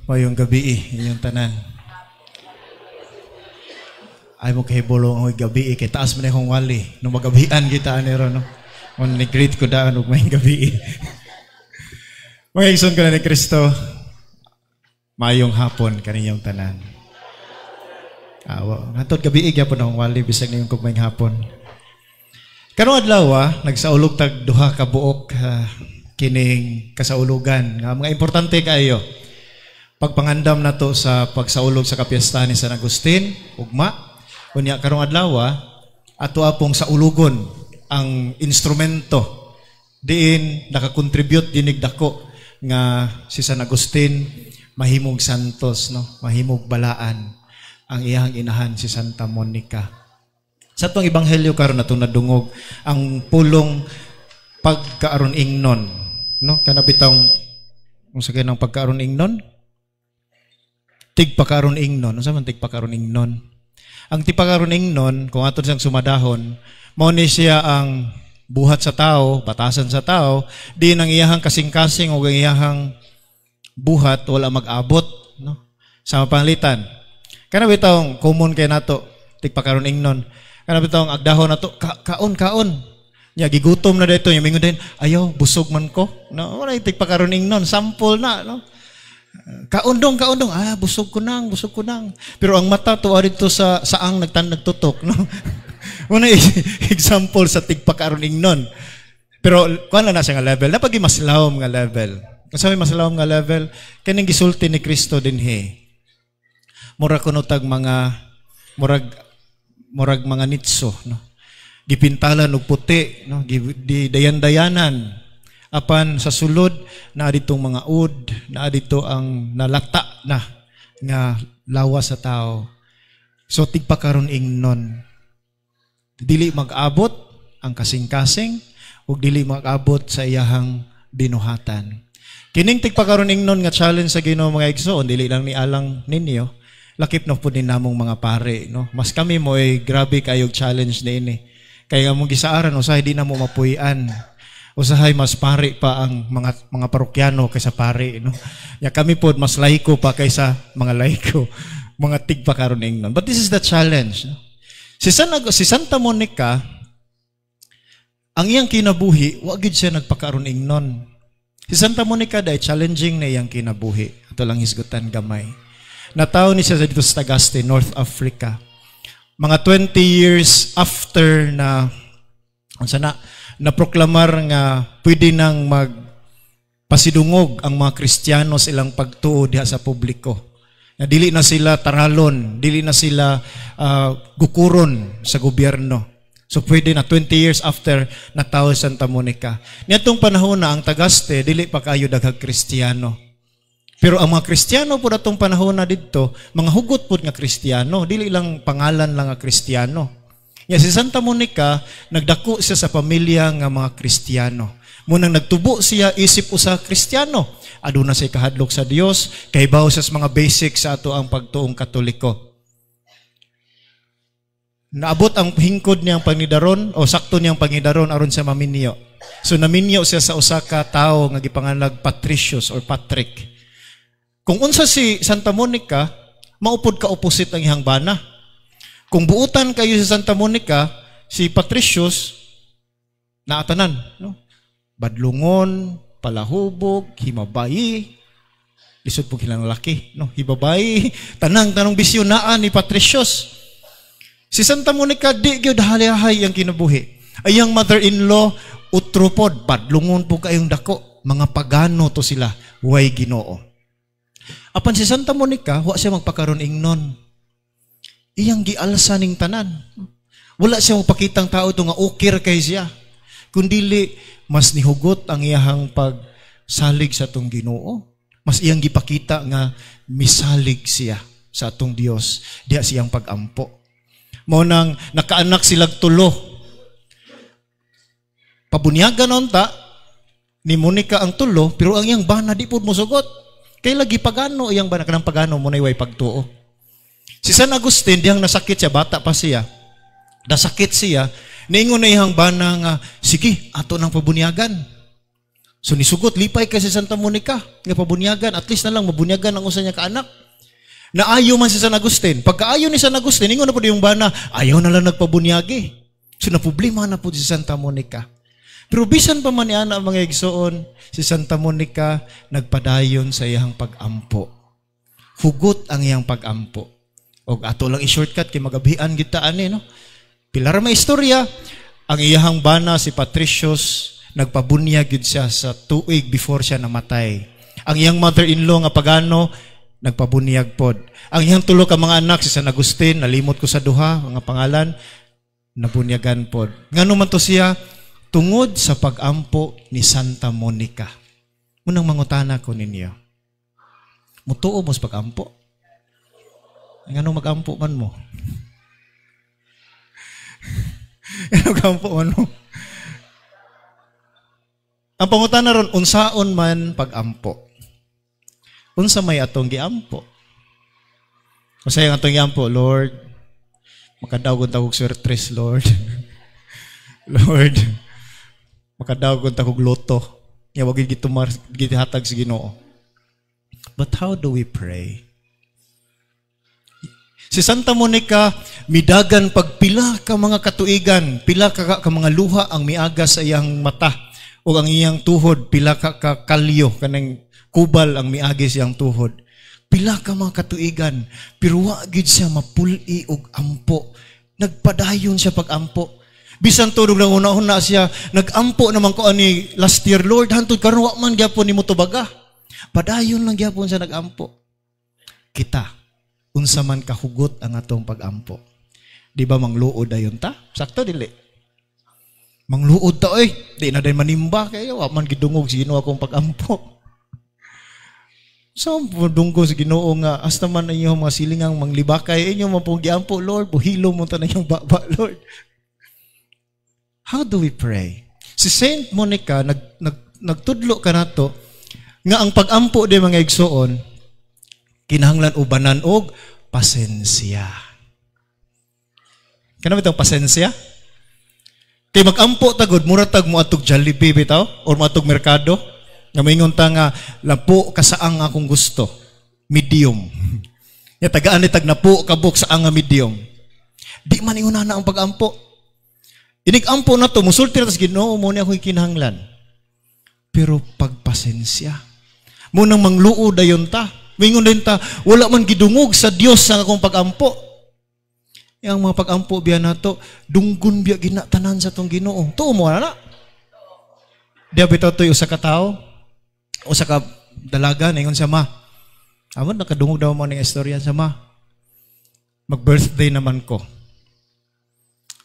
Mayong gabi inyong tanan. Ay mo kay bolong ang gabi kay taas man akong wali. Nung magabian kita anero no. On ni-greet ko daan og mayong gabi. Mga igsoon ko na ni Kristo. Mayong hapon kaninyong tanan. Hatod gabi gyapon akong wali bisag niyong kog mayong hapon. Karong adlaw nagsaulog tag duha ka buok kining kasaulugan nga mga importante kaayo. Pagpangandam nato sa pagsaulog sa kapiyastahan ni San Agustin, ugma. Unya karong adlaw ato apong saulugon ang instrumento diin nakakontribute dinig dako nga si San Agustin mahimog santos no, mahimog balaan ang iyang inahan si Santa Monica. Sa atong ebanghelyo karon natong nadungog ang pulong pagkaaron ingnon no, kana bitong unsa kay nang pagkaaron ingnon? Tigpakaron ingnon. Ano sa man tigpakaron ingnon? Ang tigpakaron ingnon, kung ato siyang sumadahon, mao ni siya ang buhat sa tao, batasan sa tao, di nang iyahang kasing-kasing o ang iyahang buhat wala mag-abot. No? Sa mapanglitan. Kana bitong common kay nato, tigpakaron ingnon. Kana bitong agdahon nato, kaon. Nya gigutom na dito, yung mingon din, ayaw, busog man ko. No? Wala tigpakaron ingnon, sample na. No? Kaundong, busog ko nang. Pero ang mata to dito sa saang nagtutok, no? Una example sa tigpakaron ingnon. Pero kuan na siya nga level, napagi maslawom nga level. Kasi maslawom nga level, kaning gisulti ni Kristo dinhi. Murag kuno tag mga murag mga nitso, no? Gipintalan og puti, no? Dayan-dayanan. Apan sa sulod na ditong mga ud, na dito ang nalata na nga lawas sa tao. So tigpakaron ingnon. Dili mag-abot ang kasing-kasing ug dili mag-abot sa iyahang binuhatan. Kining tigpakaron ingnon nga challenge sa Ginoo mga igsoon, dili lang ni alang ninyo. Lakip na pud din namong mga pare, no. Mas kami mo ay grabe kayog challenge niini. Kaya among gisaaran usahay di na mo mapuy-an. Usahay mas pare pa ang mga parokyano kaysa pare, no. Ya kami pod mas laiko pa kaysa mga laiko, mga tigpakaron ingnon. But this is the challenge. No? Si Santa Monica, ang iyang kinabuhi, wa gid siya nagpakaron ingnon. Si Santa Monica dai challenging na iyang kinabuhi. Ato lang hisgutan gamay. Natawo ni siya dito sa Tagaste, North Africa. Mga 20 years after na naproklamar nga pwede nang magpasidungog ang mga Kristiyano sa ilang pagtuo diha sa publiko. Na dili na sila taralon, dili na sila gukuron sa gobyerno. So pwede na 20 years after natawo Santa Monica. Niadtong panahon na ang Tagaste dili pa kayo daghang Kristiyano. Pero ang mga Kristiyano po natong panahon na didto, mga hugot po nga Kristiyano, dili lang pangalan lang nga Kristiyano. Ya si Santa Monica nagdako siya sa pamilya nga mga Kristiyano. Munang nagtubo siya isip usa Kristiyano. Aduna siya kahadlok sa Dios, kahibaw siya sa mga basics sa ato ang pagtuong Katoliko. Naabot ang hingkod niyang pangidaron o sakto niyang pangidaron aron sa maminyo. So naminyo siya sa usa ka tawo nga gipangalag Patricius or Patrick. Kung unsa si Santa Monica, maupod ka opposite ang iyang bana. Kung buutan kayo sa Santa Monica, si Patricius, naatanan, no? Badlungon, palahubog, himabayi, lisod po kilang laki, no? Hibabayi, tanang bisyonaan ni Patricius. Si Santa Monica, di gyud halihay ang kinabuhi. Ayang mother-in-law, utropod, badlungon po kayong dako, mga pagano to sila, way Ginoo. Apan si Santa Monica, wa siya magpakaron ingnon. Iyang gialsa ning tanan. Wala siya magpakitang tao ito nga ukir kay siya. Kundili, mas nihugot ang iyahang pagsalig sa atong Ginoo. Mas iyang gipakita nga misalig siya sa atong Dios. Diya siyang pagampo. Mao nang nakaanak silag tulo. Pabunyagan unta ni Monica ang tulo, pero ang iyang bana di pud mosugot. Kay lagi pagano iyang bana kanang pagano mo nay way pagtuo. Si San Agustin, diyang nasakit siya, bata pa siya. Nasakit siya, niingon na iyang bana nga, sige, ato nang pabunyagan. So nisugot lipay kay si Santa Monica nga pabunyagan, at least na lang mabunyagan ang usa niya ka anak. Naayo man si San Agustin. Pagkaayo ni San Agustin, ingon na po yung bana, ayaw na lang nagpabunyagi. So naproblema na po si Santa Monica. Pero bisan pa man niya ang mga igsoon, si Santa Monica nagpadayon sa iyang pag-ampo. Hugot ang iyang pag-ampo. O ato lang i-shortcut kay magabihan kita ani no. Pilar may istorya, ang iyang bana si Patricius nagpabunyag gid siya sa tuig before siya namatay. Ang iyang mother-in-law nga pagano nagpabunyag pod. Ang iyang tulo ka mga anak si San Agustin, nalimot ko sa duha mga pangalan, nabunyagan pod. Ngano man to siya tungod sa pag-ampo ni Santa Monica. Munang mangutana ko ninyo. Mutuo mo sa pag-ampo? Ngano mag-ampo man mo? Ngano mag-ampo man mo? Ang pangutana ron, unsaon man pag-ampo. Unsa may atong giampo. Unsay ang atong giampo, Lord? Makadaog ta kog swertres, Lord. Lord, makadaog ta kog loto. Nya wag gitumar gihatag sa Ginoo. But how do we pray? Si Santa Monica, midagan pagpila ka mga katuigan, pila ka mga luha ang miaga sa iyang mata. O ang iyang tuhod, pila ka kalyo, kanang kubal ang miagi siyang tuhod. Pila ka mga katuigan, pero wagid siya mapuli og ampo. Nagpadayon siya pag-ampo. Bisan tulog lang una-una siya, nag-ampo naman ko ani last year, Lord, hantod karon wa man gyapon nimo tubaga. Padayon lang gyapon siya nag-ampo. Kita, unsa man kahugot ang atong pag-ampo. Di ba mangluod ayon ta? Sakto dili. Mangluod ta di na day manimba kayo, wa man gidungog si Ginoo akong pag-ampo. So, dunggo si Ginoo nga hasta man inyo mga silingang manglibakay inyo man pong giampo, Lord, buhilo mo ta na yung baba, Lord. How do we pray? Si Saint Monica nagtudlo kanato nga ang pag-ampo di mga igsoon kinahanglan ubanan og pasensya. Kanang bitong pasensya? Kay mag-ampo tagod, muratag mo atog Jollibee bitaw or mo atog merkado, nga moingon ta nga lapo ka saang akong gusto, medium. Ya tagaan ni tag napo kabuk saang nga medium. Di man inguna na ang pag-ampo. Inig-ampo na to, musulti na tas Ginoo mo ni ako kinahanglan. Pero pagpasensya, mo nang mangluod dayon ta. Moingon din ta, wala man gidungog sa Dios ang akong pag-ampo. Yang mga pag-ampo biya nato, dunggun biya ginatanan sa tong Ginoo. Tuo mo na. Diya bitaw to'y usa ka tao, usa ka dalaga, ningon siya, ma. Amon, nakadungog daw mo ng istorya sa ma. Mag-birthday naman ko.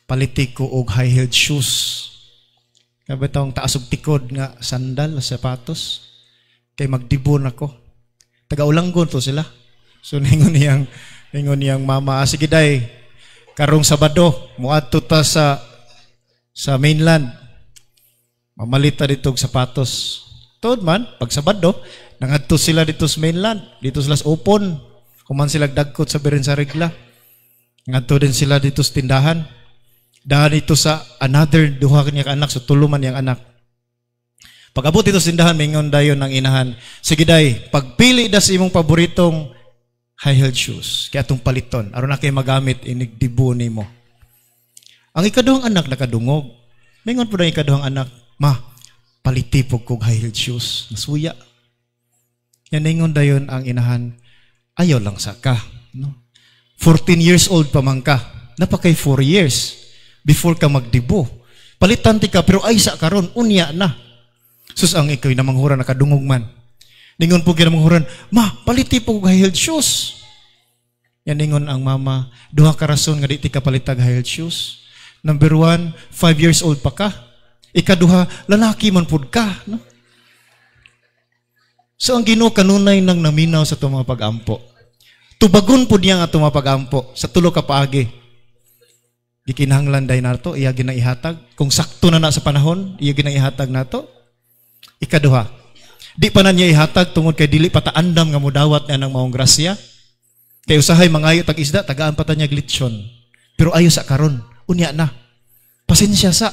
Palitik ko og high-heeled shoes. Kaya bitawang taas og tikod nga sandal, sapatos. Kay magdibon ako. Taga-ulanggon to sila. So, ningon niyang mama, sige day, karong Sabado, muadto ta sa mainland. Mamalita dito og sapatos. Tuod man, pag Sabado, nangadto sila dito sa mainland. Dito sila sa Opon. Kuman sila dagkot sa Birin sa Regla. Ngadto din sila dito sa tindahan. Dahan ito sa another duha kanya ka anak, so tuluman yang anak. Pag-abot ito sa tindahan, mingon dayon ng inahan, sige day, pagpili da sa imong paboritong high-heeled shoes. Kaya itong paliton. Aron na kayo magamit, inigdibo ni mo. Ang ikaduhang anak nakadungog. Mingon po na ikaduhang anak, ma, palitipog kong high-heeled shoes. Nasuya. Yan ingon dayon ang inahan, ayaw lang sa ka. No? 14 years old pa man ka. Napakay 4 years before ka magdibo. Palitan ti ka, pero ay sa karon unya na. Sus ang ikaw na manghura nakadungog man. Ningon po kinamanghuran, ma, paliti po high-heeled shoes. Yan ningon ang mama, duha ka rason nga di ti ka palitag high-heeled shoes. Number 1, 5 years old pa ka. Ikaduha, lalaki man pud ka. No? So ang Ginoo kanunay nang naminaw sa itong mga pag-ampo. Tubagon po niya nga itong mga pag-ampo sa tulo ka paagi. Gikinahanglan day nato, iya ginaihatag. Kung sakto na sa panahon, iya ginaihatag nato. Ikaduha, di pa na niya ihatag tungod kay dili pataandam nga mudawat na ng maong grasya. Kay usahay mangayo tag isda, tagaan pa ta niya glitsyon. Pero ayo sa karon, unya na. Pasensya sa.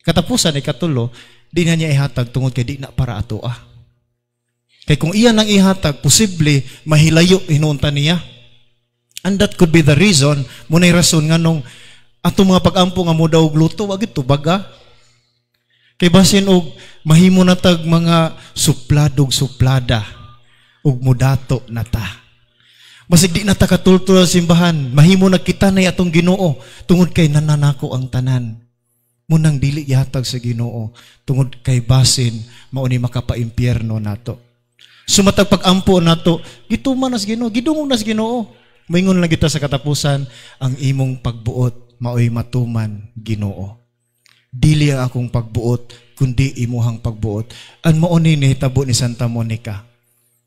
Katapusan ay katulo, di na niya ihatag tungod kay di na para ato Kay kung iyan ang ihatag, posible mahilayo hinuunta niya. And that could be the reason, muna'y rason nga nung ato mga pag-ampo nga mo daw gluto, wag ito baga. Kay basin og mahimo na tag mga supladog-suplada og mudato na ta. Basig di na ta katultol sa simbahan, mahimo na kita na atong Ginoo tungod kay nananako ang tanan. Munang dili yatag sa Ginoo tungod kay basin mao ni makapaimpyerno nato. Sumatag pag-ampo nato, gituman nas Ginoo, gidungog nas Ginoo. Moingon lang kita sa katapusan, ang imong pagbuot maoy matuman Ginoo. Dili ang akong pagbuot kundi imuhang pagbuot. An mao ni nahitabo ni Santa Monica.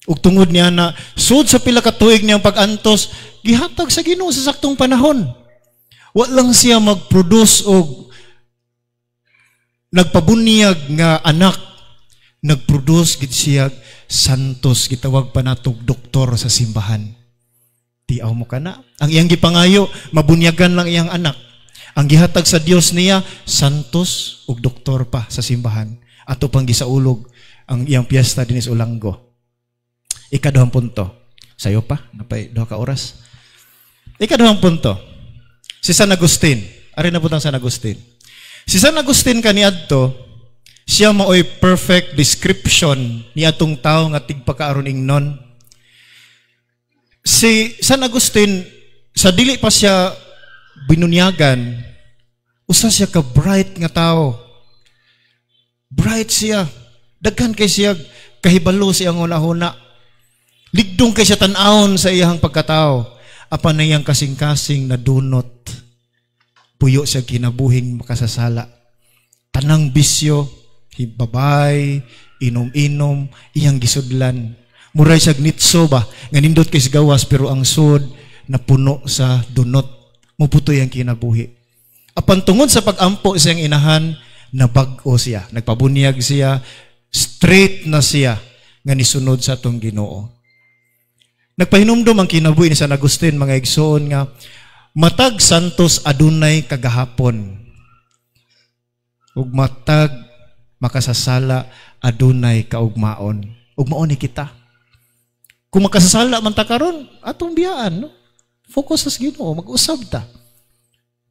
Ug tungod niya na sud sa pila ka tuig niyang pag-antos, gihatag sa Ginoo sa saktong panahon. Wa lang siya mag-produce og nagpabunyag nga anak, nag-produce gid siya santos, gitawag pa natog doktor sa simbahan. Tiaw mo kana. Ang iyang gipangayo, mabunyagan lang iyang anak. Ang gihatag sa Dios niya, santos ug doktor pa sa simbahan. Ato pang gisaulog ang iyang piyesta dinis Ulanggo. Ikaduhang punto. Sayo pa, napay 2 ka oras. Ikaduhang punto. Si San Agustin. Ari na butang San Agustin. Si San Agustin kaniadto, siya maoy perfect description ni atong tao nga tigpakaaron ingnon. Si San Agustin, sa dili pa siya binunyagan, usa siya ka bright nga tao. Bright siya. Daghan kay siya kahibalo siyang una-una. Ligdong kay siya tan-awon sa iyang pagkatao. Apan na iyang kasing-kasing na dunot. Puyo siya kinabuhing makasasala. Tanang bisyo, hibabay, inom-inom, iyang gisudlan. Muray siya gnitso ba, nga nindot kay gawas pero ang sud na puno sa dunot. Muputoy ang kinabuhi. Apan tungod sa pag-ampo siyang inahan, nabag-o siya. Nagpabunyag siya, straight na siya nga nisunod sa atong Ginoo. Nagpahinumdom ang kinabuhi ni San Agustin, mga igsoon nga, matag santos adunay kagahapon. Ug matag makasasala adunay kaugmaon. Ugmaon ni kita. Kung makasasala man ta karon, atong biyaan, no? Focus sa Ginoo, mag-usab ta.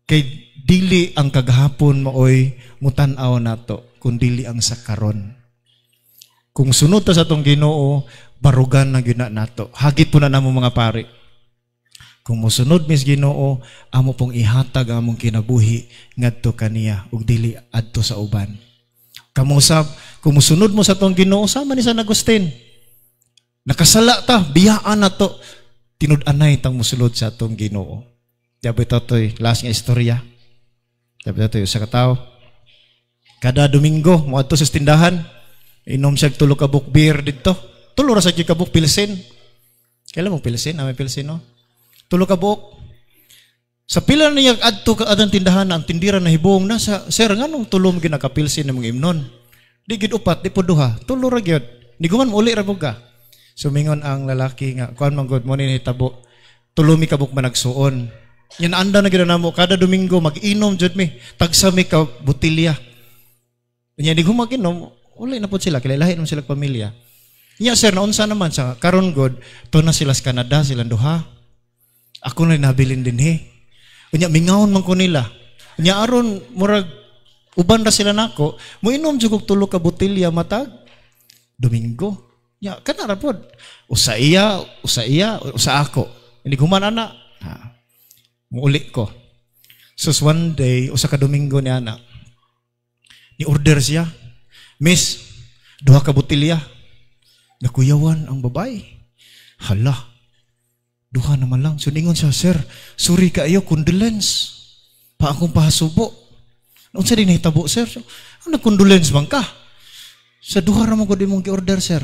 Kay dili ang kagahapon maoy mutan-aw nato, kun dili ang sa karon. Kung sunod ta sa atong Ginoo, barugan na gyud nato. Hagit po na namo mga pari. Kung mosunod mis Ginoo, amo pong ihatag ang among kinabuhi ngadto kaniya ug dili adto sa uban. Kamusab, kung mosunod mo sa atong Ginoo, sama ni San Agustin. Nakasala ta, biyaan na to. Tinud-anay tang musulod sa atong Ginoo. Diabo ito to'y last nga istorya. Diabo ito to'y sa katao. Kada Domingo, mo ato sa tindahan, inom siya 3 kabuk beer dito. 3 ra sa kabuk pilsen. Kailan mo pilsen? May pilsen, no? 3 kabuk. Sa pila niya adto ka adang tindahan, ang tindira na hibong na sa, sir, nganong 3 mo ginakapilsen na mga imnon? Di gid upat, di po 2. 3 ra gyud. Ni guman mo uli ra ka. Sumingon ang lalaki nga, kuan man gud mo ni hitabo. 3 mi kabuk managsuon. Yan anda na gid namo kada Domingo mag-inom jud mi. Tagsa mi ka botilya. Nya di gumaginom, uli na pud sila kilalahi naman sila pamilya. Nya sir, naunsa naman sa karon gud, to na sila sa Canada silang duha. Ako na nabilin din he. Nya mingawon man ko nila. Nya aron murag uban ra sila nako, moinom jud og 3 ka botilya matag Domingo. Ya, kana ra pod. Usa ako. Hindi guman ana. Muuli ko. So one day, usa ka Domingo ni ana. Ni order siya. Miss, 2 ka botilya. Nakuyawan ang babae. Hala. 2 naman lang. So ningon siya, sir, sorry kaayo, condolence. Pa akong pahasubo. Unsa din nahitabo, sir? Ano condolence man ka? Sa 2 ra mo gud imong gi-order, sir.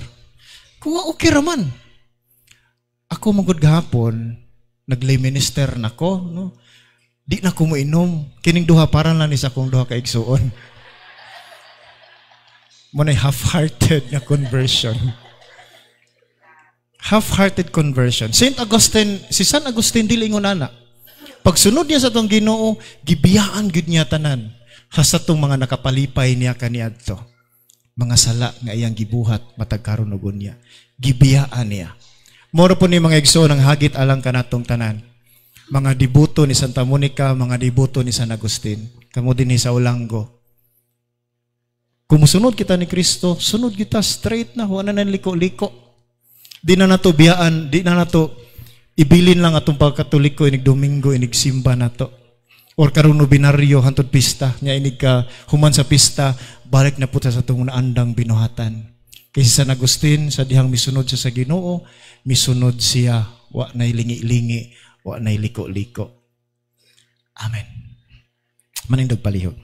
Kung okay raman. Ako magod gahapon, naglay minister nako, no? Di na ko mo inom. Kining 2 para lang ni sa akong 2 ka igsuon. Munay half-hearted na conversion. Half-hearted conversion. Si San Agustin dili ingon ana. Pagsunod niya sa tong Ginoo, gibiyaan gid niya tanan. Hasta tong mga nakapalipay niya kaniadto. mga sala nga iyang gibuhat matag karon ug unya. Gibiyaan niya. Moro po ni mga igsoon ang hagit alang kanatong tanan. Mga dibuto ni Santa Monica, mga dibuto ni San Agustin, kamo dinhi sa Olanggo. Kumusunod kita ni Kristo, sunod kita straight na, wala na liko-liko. Di na nato biyaan, di na nato ibilin lang atong pagkatoliko, inig Domingo, inig simba nato. Or karuno binaryo, hantod pista, nya inig ka human sa pista, balik na puta sa itong naandang binuhatan. Kasi San Agustin, sa dihang misunod siya sa Ginoo, misunod siya, wa na'y lingi-lingi, wa na'y liko-liko. Amen. Manindog palihog.